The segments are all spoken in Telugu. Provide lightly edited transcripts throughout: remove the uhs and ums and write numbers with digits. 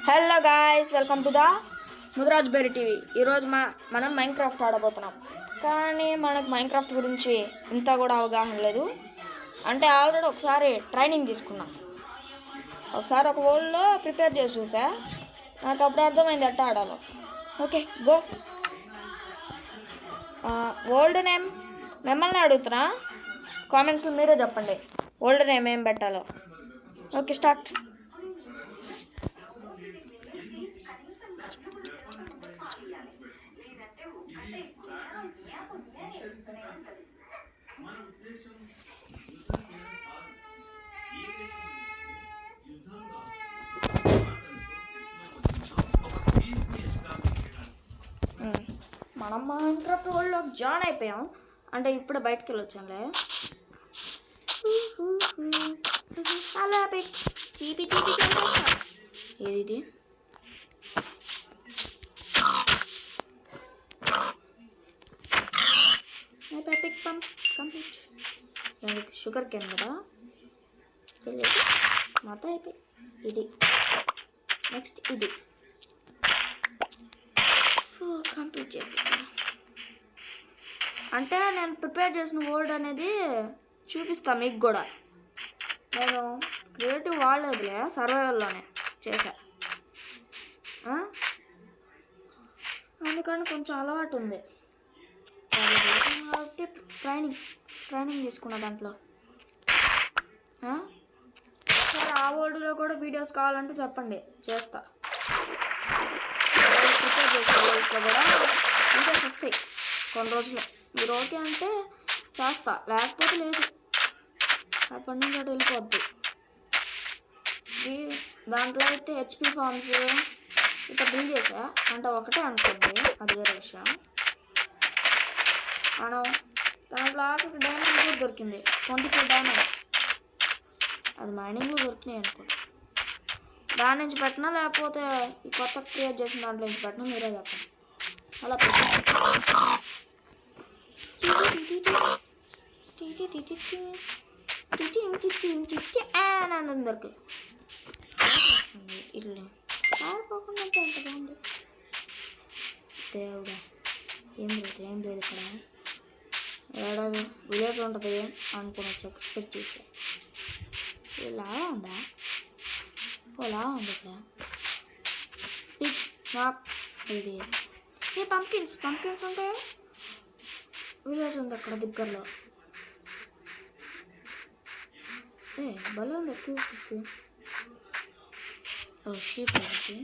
Hello guys, welcome to the Mudiraj బేరి టీవీ. ఈరోజు మనం మైన్క్రాఫ్ట్ ఆడబోతున్నాం. కానీ మనకు మైన్క్రాఫ్ట్ గురించి ఇంత కూడా అవగాహన లేదు. అంటే ఆల్రెడీ ఒకసారి ట్రైనింగ్ తీసుకున్నాం. ఒకసారి ఒక వరల్డ్లో ప్రిపేర్ చేసి చూసా. నాకు అప్పుడు అర్థమైంది ఎట్లా ఆడాలో. Okay, go. వరల్డ్ నేమ్ మిమ్మల్ని అడుగుతున్నా. కామెంట్స్లో మీరే చెప్పండి వరల్డ్ నేమ్ ఏం పెట్టాలో. Okay, start. మనం మైన్క్రాఫ్ట్ వరల్డ్లో జాయిన్ అయిపోయాం. అంటే ఇప్పుడు బయటకు వెళ్ళొచ్చాంలే. అలా చీపి చీపి ఏది pick pump complete. Sugarcane కదా తెలియదు, మొత్తం అయిపోయి. ఇది నెక్స్ట్ ఇది కంప్లీట్ చేసేసాను. అంటే నేను ప్రిపేర్ చేసిన వర్డ్ అనేది చూపిస్తాను మీకు కూడా. నేను క్రియేటివ్ వాడలేదులే, సర్వైవల్లోనే చేశా. అందుకని కొంచెం అలవాటు ఉంది కాబట్టి ట్రైనింగ్ తీసుకున్నా దాంట్లో. సరే, ఆ వర్డ్లో కూడా వీడియోస్ కావాలంటే చెప్పండి, చేస్తా. ప్రిపేర్ చేసిన వర్డ్స్లో కూడా వీడియోస్ వస్తాయి కొన్ని రోజులు. మీరు ఓకే అంటే చేస్తా, లేకపోతే లేదు. అప్పటి నుంచి అటు వెళ్ళిపోద్ది. దాంట్లో అయితే హెచ్పి ఫార్మ్స్ ఇట్లా బిల్డ్ చేసా. అంటే ఒకటే అనుకోండి, అది వేరే విషయం. మనం దాంట్లో ఆఖరికి డైమండ్ కూడా దొరికింది, 24 డైమండ్స్. అది మైనింగ్ దొరికినాయి అనుకోండి. దాని నుంచి పెట్టినా లేకపోతే ఈ కొత్త క్రియేట్ చేసిన దాంట్లో నుంచి పెట్టినా మీరే చెప్పండి. అలా నన్ను దొరికి ఇల్లు ఆడుకోకుండా ఎంత బాగుంది. దేవుడా, ఏం లేదు ఇక్కడ. ఏడాది విలేజ్ ఉంటుంది అనుకుని ఎక్స్పెక్ట్ చేసా. ఇలా ఉందా? ఓలా ఉంది ఇక్కడ. ఇది ఈ పంకిన్స్ ఉంటే విలేజ్ ఉంది అక్కడ దగ్గరలో. భలే ఉంది ఎక్కువ. షీప్ అది.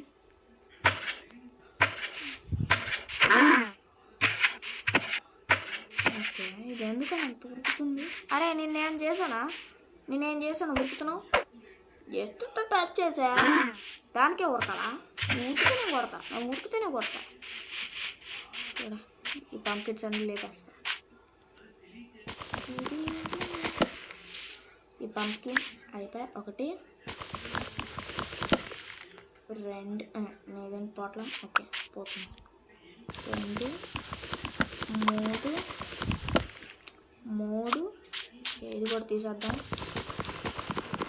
ఓకే, ఇది ఎందుకని అంత ఉరుకుతుంది? అరే నేనేం చేశాను ఉరుకుతున్నావు? జస్ట్ టచ్ చేసా, దానికే ఉరకాలా? ఉరికితేనే కొడతా. ఈ పంకిన్స్ అన్నీ లేపేస్తా. ఈ పంకిన్ అయిపోయి 1 2 నేదని పోట్లం. ఓకే, పోతుంది. 2 3 ఇది కూడా తీసేద్దాం.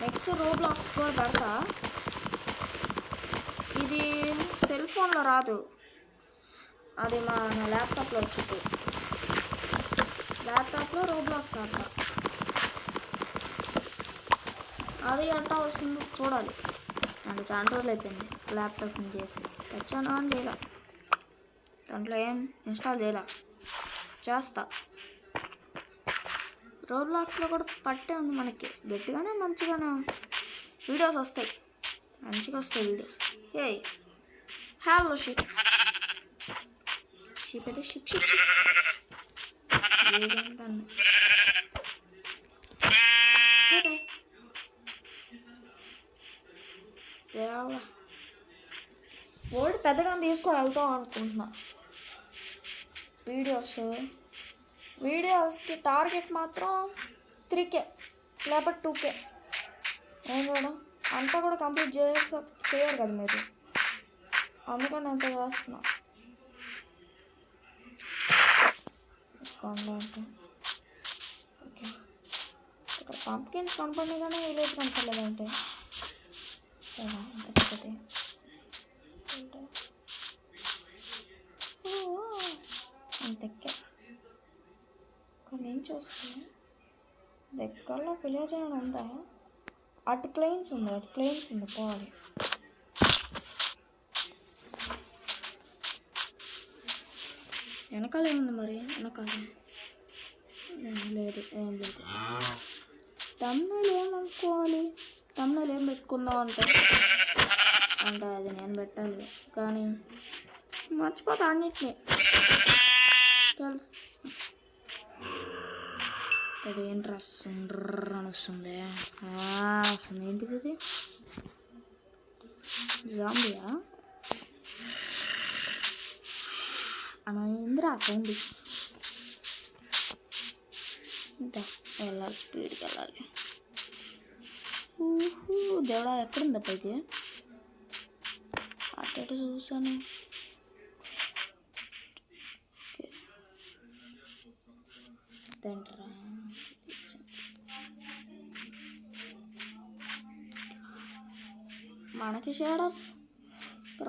నెక్స్ట్ రోబ్లాక్స్ కూడా పెడతా. ఇది సెల్ ఫోన్లో రాదు, అది నా ల్యాప్టాప్లో వచ్చింది. ల్యాప్టాప్లో రోబ్లాక్స్ ఆడతా. అది ఎట్టా వస్తుందో చూడాలి. అంటే చాలా రోజులు అయిపోయింది ల్యాప్టాప్ చేసి. తెచ్చాను అని చేయాల, దాంట్లో ఏం ఇన్స్టాల్ చేయాల. చేస్తా. రోబ్లాక్స్లో కూడా పట్టే ఉంది మనకి. గట్టిగానే మంచిగానే వీడియోస్ వస్తాయి, మంచిగా వస్తాయి వీడియోస్. హలో షిప్ అయితే షిప్ వర్డ్ పెద్దగా తీసుకొని వెళ్తాం అనుకుంటున్నా. వీడియోస్కి టార్గెట్ మాత్రం 3K లేకపోతే 2K. ఏం మేడం అంతా కూడా కంప్లీట్ చేయరు కదా మీరు, అందుకని ఎంత చేస్తున్నా. ఓకే, ఇక్కడ పంప్కిన్స్ కనపడినాయి కానీ విలేజ్ కనపడలేదంటే ఎంత పెద్దది అంతెక్కే కానీ నేను చూస్తే దగ్గరలో విలేజ్ అని ఉందా అటు ప్లేన్స్ ఉంది పోవాలి వెనకాల ఏముంది మరి వెనకాల లేదు ఏం లేదు తమిళ ఏమనుకోవాలి తమిళ ఏం పెట్టుకుందాం అంటే అది నేను పెట్టాలి కానీ మర్చిపోతా అన్నిటినీ తెలుసు అదేంటి అని వస్తుంది ఏంటిది ఇది జాంబియా అలా ఏందిరా సౌండ్ ఇంకా వెళ్ళాలి స్పీడ్కి వెళ్ళాలి దేవుడా ఎక్కడుందప్ప ఇది అటు చూసాను తింటరా మనకి షేడర్స్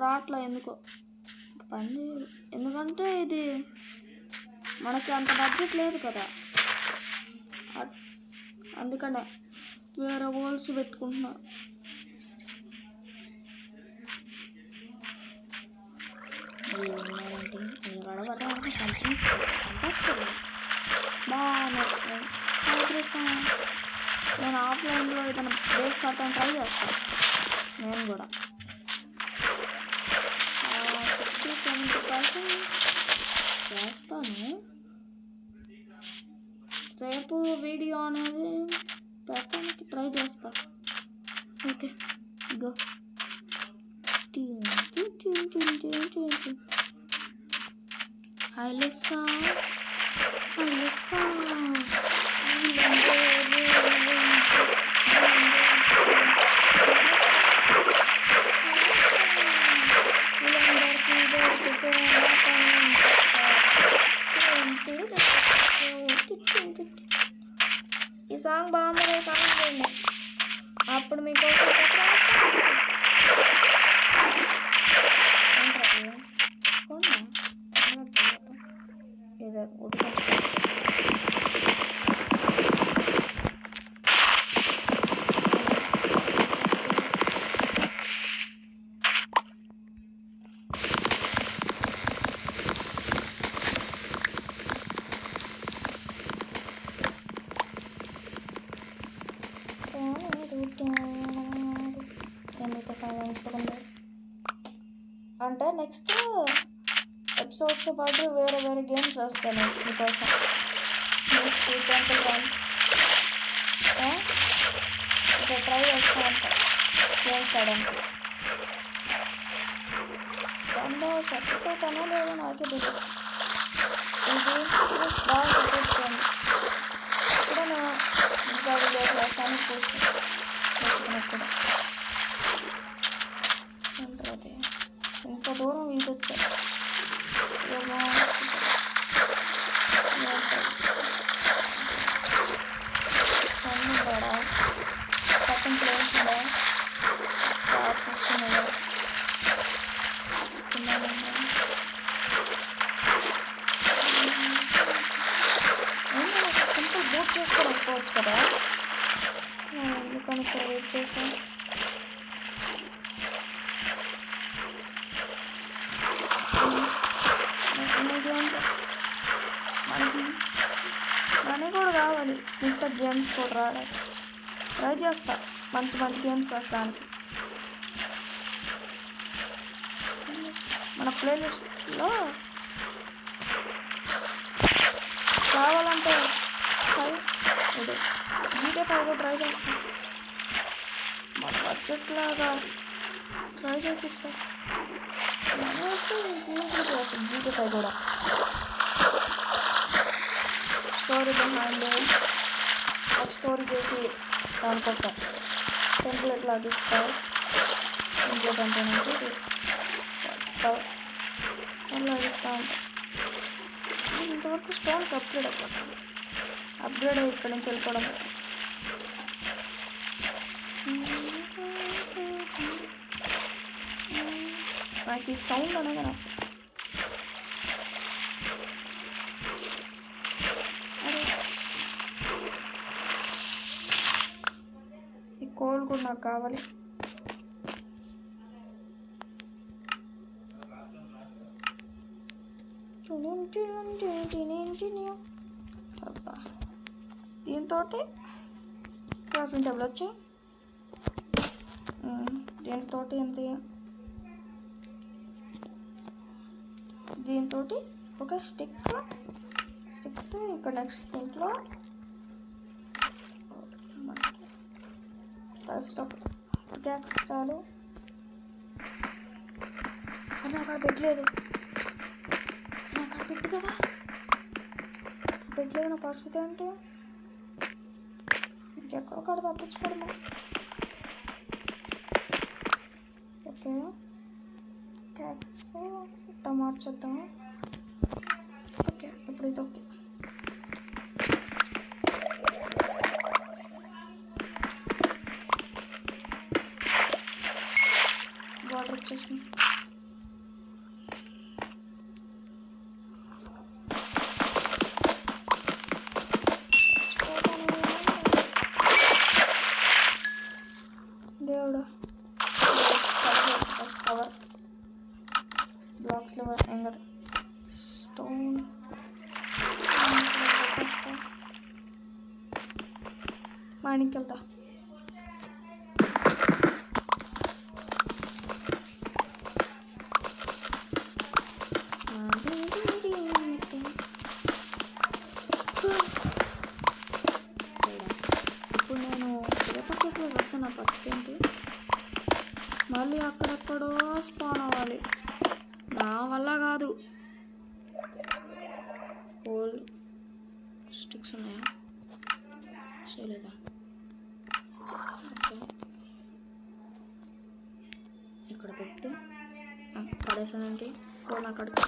రాట్లా ఎందుకో పని ఎందుకంటే ఇది మనకి అంత బడ్జెట్ లేదు కదా అందుకనే వేరే వోల్స్ పెట్టుకుంటున్నా సంథింగ్ చంపేస్తుంది బాగానే నేను ఆఫ్లైన్లో ఏదైనా బేస్ కడతాను ట్రై చేస్తాను నేను కూడా 60-70% చేస్తాను రేపు వీడియో అనేది పెట్టడానికి ట్రై చేస్తా ఓకే గో హైలెస్సా ఈ సాంగ్ బాగుంది కామెంట్ చేయండి అప్పుడు మీకు ఏదో ఎందుకు సాధించుకుంది అంటే నెక్స్ట్ ఎపిసోడ్స్తో పాటు వేరే గేమ్స్ వస్తాను మీకోసం టెంపుల్ రన్స్ ఇక ట్రై చేస్తూ ఉంటాను గేమ్స్ ఆడడానికి దాంట్లో సక్సెస్ అవుతానో లేదో నాకే తెలియదు ఇది బాగా సపోర్ట్ చేయండి ఇప్పుడు నేను ఇంకా వీడియోస్ వేస్తాను చూసుకున్నప్పుడు ఉంటుంది ఇంత దూరం ఇది వచ్చా ఏమో ఉందా పక్కన ప్లేస్ ఉందా షాప్ వచ్చిందా సింపుల్ బూట్ చేసుకోవచ్చు కదా ఎందుకని ఇక్కడ వెయిట్ చేసాను మనకి కూడా కావాలి ఇంత గేమ్స్ కూడా రావడానికి ట్రై చేస్తా మంచి గేమ్స్ వస్తానికి మన ప్లేలిస్ట్లో కావాలంటే ఇది GTA 5 కూడా ట్రై చేస్తాం మన బడ్జెట్ లాగా ట్రై చేపిస్తా వస్తే చేస్తాం GTA 5 కూడా స్టోరీ బిహైండ్ ఒక స్టోరీ చేసి దానికొక టెంప్లెట్ లాగా ఇస్తావు టెంప్లెట్ అంటే అలా ఇస్తూ ఉంటాం ఇంతవరకు స్టోన్కి అప్గ్రేడ్ అయిపోతాం అప్గ్రేడ్ అయ్యి ఇక్కడి నుంచి వెళ్ళిపోవడం నాకు ఈ సౌండ్ అనేది నచ్చదు. ఈ కోల్ కూడా నాకు కావాలి. అబ్బా, దీంతో క్రాఫ్టింగ్ టేబుల్ వచ్చాయి. దీంతో ఎంత, దీంతో ఒక స్టిక్స్ ఇక్కడ నెక్స్ట్ దీంట్లో మనకి ఫస్ట్ ఒక గ్యాక్స్ చాలు. అని అక్కడ పెట్టలేదు, అక్కడ పెట్టు కదా, పెట్టలేదు. నా పరిస్థితి ఏంటి? ఇంకెక్కడొక్కడ తప్పించుకోవడమా? ఓకే, క్యాక్స్ ఇట్లా మార్చేద్దాం. ఓకే, ఇప్పుడు ఇది ఓకే. వాటర్ వచ్చేసినాయి. దేవుడా, ఫస్ట్ కవర్ బ్లాక్స్లో ఏం కదా, స్టోన్ మైనింగ్కి వెళ్తా. ఇప్పుడు నేను ఎపిసోడ్లో చెప్తున్నా ఫస్ట్ ఏంటి, మళ్ళీ అక్కడెక్కడో స్పాన్ అవ్వాలి, నా వల్ల కాదు. హోల్ స్టిక్స్ ఉన్నాయా? చేయలేదా? ఓకే, ఇక్కడ పెట్టి పడేసానంటే కోల్ అక్కడికి.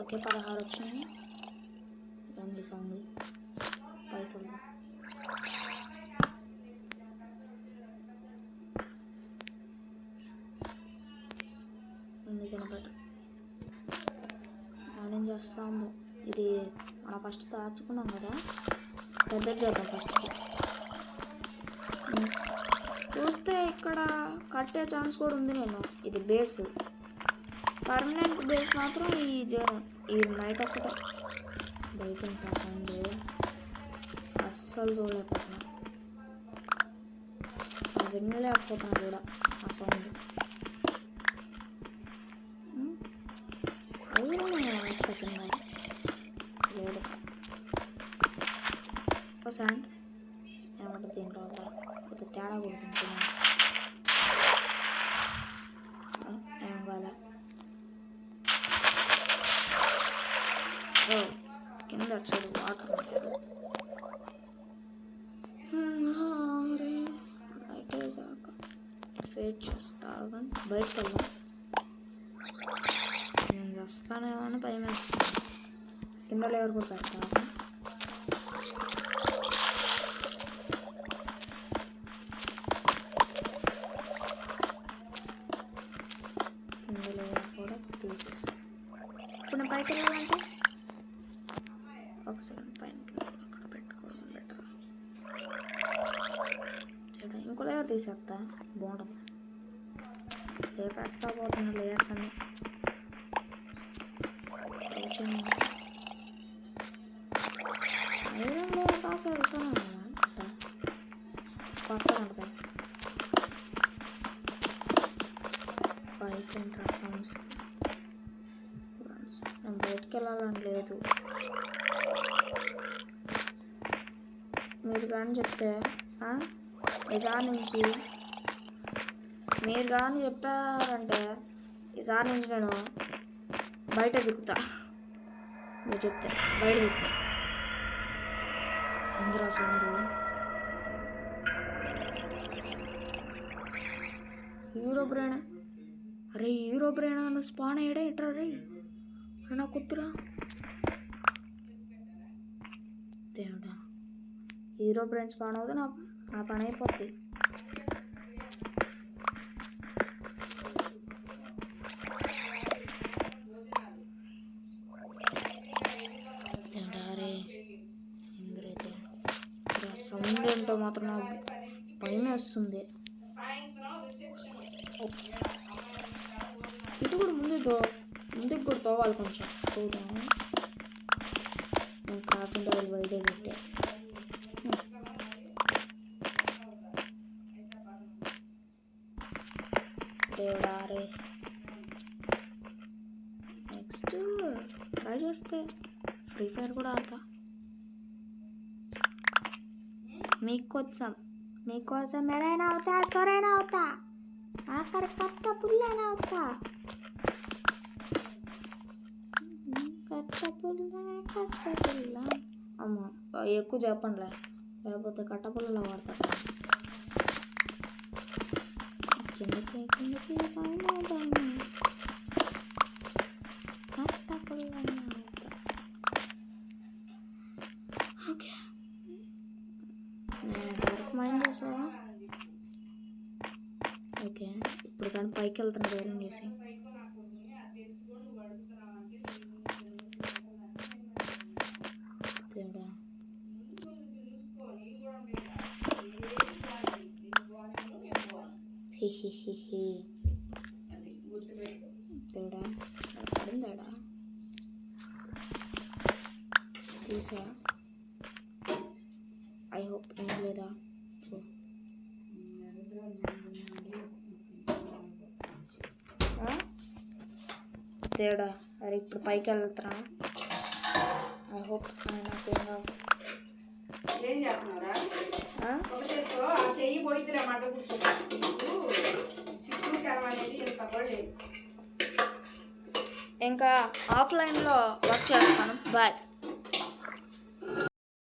ఓకే, 16 వచ్చినాయి. ఏం చేసాము, పైకి వెళ్దాం. ఎందుకైనా బెటర్. నేనేం చేస్తాము, ఇది మనం ఫస్ట్ దాచుకున్నాం కదా, పెద్ద చేద్దాం ఫస్ట్. చూస్తే ఇక్కడ కట్టే ఛాన్స్ కూడా ఉంది. నేను ఇది బేస్, పర్మనెంట్ బేస్ మాత్రం ఈ నైట్ ఒక్కటే. బయట ఇంకా సౌండ్ అస్సలు చూడలేకపోతున్నా, వినలేకపోతున్నా కూడా ఆ సౌండ్. లేదు శాండ్ ఏమంటే దీంట్లో ఒక తేడా కొడుతుంది. ఏం కాలే, కింద అటు సైడ్ వాటర్ ఉంటాయి. బయట దాకా ఫేట్ చేస్తా, బయటకు వెళ్దాం. నేను చేస్తానేమో అని భయం వేస్తాను. కింద లేవర్ కూడా పెడతాను. కింద లేవర్ కూడా తీసేసి ఇప్పుడు నేను పైకి వెళ్ళాలంటే ఒక సెకండ్ పైన అక్కడ పెట్టుకోవడం బెటర్. ఇంకో లేయర్ తీసేస్తా, బాగుంటుంది. లేపేస్తా పోతున్న లేయర్స్ అన్నీ. ఐరన్ లేయర్ దాకా వెళ్తాను కదా, కొత్త ఉంటుంది. బయట ఏంట్రా సౌండ్స్? నేను బయటకు వెళ్ళాలని లేదు. మీరు కానీ చెప్తే ఈసారి నుంచి మీరు కానీ చెప్పారంటే ఈసారి నుంచి నేను బయట దిగుతా. మీరు చెప్తే బయట దిగుతా. ఇందిరా సౌండ్ హీరో బ్రేనా? అరే హీరో బ్రేనా నువ్వు స్పాన్ అయ్యాడే ఇట్రా రే, నా కుత్తురా దేవుడా. హీరో బ్రెయిన్ స్పాన్ అవుతుంది, ఆ పని అయిపోద్ది. రే ఇంద్రైతే సౌండ్ ఏంటో మాత్రం నాకు భయం వేస్తుంది. ఇటు కూడా ముందుకు కూడా తోవాలి కొంచెం తోదాం. నేను కాకుండా వాళ్ళు బయటే పెట్టే దేవుడా రే. నెక్స్ట్ ట్రై చేస్తే ఫ్రీ ఫైర్ కూడా ఆడతా. మీకోసం ఎరైనా అవుతా, సరైనా అవుతా, ఆఖరి కట్ట పుల్లైనా అవుతా. కట్ట పుల్ల అమ్మ ఎక్కువ చెప్పండిలే, లేకపోతే కట్ట పుల్లలో వాడతా. కిందకి కట్ట పుల్లైనా అవుతా. ఓకే, నేను ఎంతవరకు మైండ్ చేసావా? ఓకే, ఇప్పుడు కానీ పైకి వెళ్తున్నా ధైర్యం చేసి. దేవుడా దేవుడా పడిందాడా తీసా. ఐ హోప్ ఏం లేదా. దేవుడా అరే ఇప్పుడు పైకి వెళ్తున్నా. ఐ హోప్ నాకేం కాదు. ఇంకా ఆఫ్లైన్లో వర్క్ చేస్తాను. బాయ్.